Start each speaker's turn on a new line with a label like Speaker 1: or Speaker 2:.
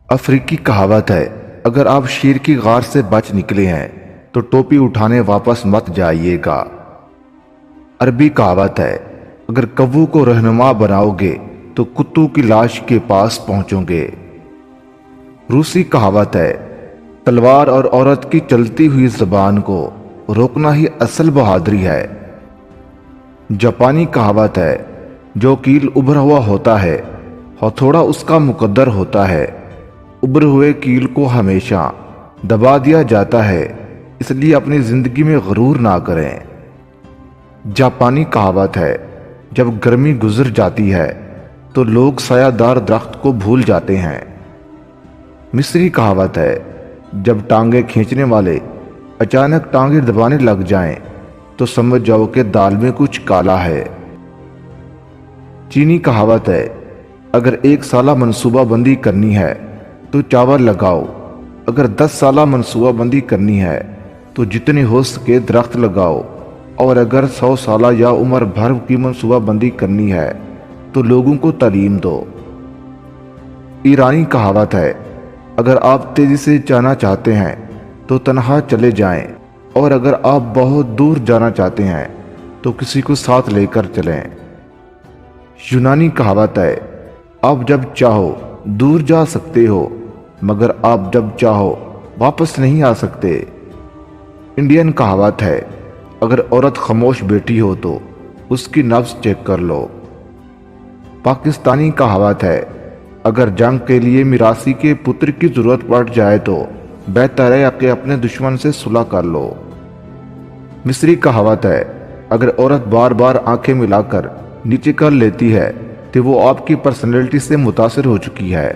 Speaker 1: افریقی کہاوت ہے، اگر آپ شیر کی غار سے بچ نکلے ہیں تو ٹوپی اٹھانے واپس مت جائیے گا۔ عربی کہاوت ہے، اگر کوّو کو رہنما بناؤ گے تو کتوں کی لاش کے پاس پہنچو گے۔ روسی کہاوت ہے، تلوار اور عورت کی چلتی ہوئی زبان کو روکنا ہی اصل بہادری ہے۔ جاپانی کہاوت ہے، جو کیل ابھرا ہوا ہوتا ہے ہتھوڑا اس کا مقدر ہوتا ہے۔ ابھرے ہوئے کیل کو ہمیشہ دبا دیا جاتا ہے، اس لیے اپنی زندگی میں غرور نہ کریں۔ جاپانی کہاوت ہے، جب گرمی گزر جاتی ہے تو لوگ سایہ دار درخت کو بھول جاتے ہیں۔ مصری کہاوت ہے، جب ٹانگیں کھینچنے والے اچانک ٹانگیں دبانے لگ جائیں تو سمجھ جاؤ کہ دال میں کچھ کالا ہے۔ چینی کہاوت ہے، اگر 1 سالہ منصوبہ بندی کرنی ہے تو چاول لگاؤ، اگر 10 سالہ منصوبہ بندی کرنی ہے تو جتنے ہو سکے درخت لگاؤ، اور اگر 100 سالہ یا عمر بھر کی منصوبہ بندی کرنی ہے تو لوگوں کو تعلیم دو۔ ایرانی کہاوت ہے، اگر آپ تیزی سے جانا چاہتے ہیں تو تنہا چلے جائیں، اور اگر آپ بہت دور جانا چاہتے ہیں تو کسی کو ساتھ لے کر چلیں۔ یونانی کہاوت ہے، آپ جب چاہو دور جا سکتے ہو، مگر آپ جب چاہو واپس نہیں آ سکتے۔ انڈین کہاوت ہے، اگر عورت خاموش بیٹھی ہو تو اس کی نبض چیک کر لو۔ پاکستانی کہاوت ہے، اگر جنگ کے لیے میراثی کے پتر کی ضرورت پڑ جائے تو بہتر ہے کہ اپنے دشمن سے صلح کر لو۔ مصری کہاوت ہے، اگر عورت بار بار آنکھیں ملا کر نیچے کر لیتی ہے تو وہ آپ کی پرسنالٹی سے متاثر ہو چکی ہے۔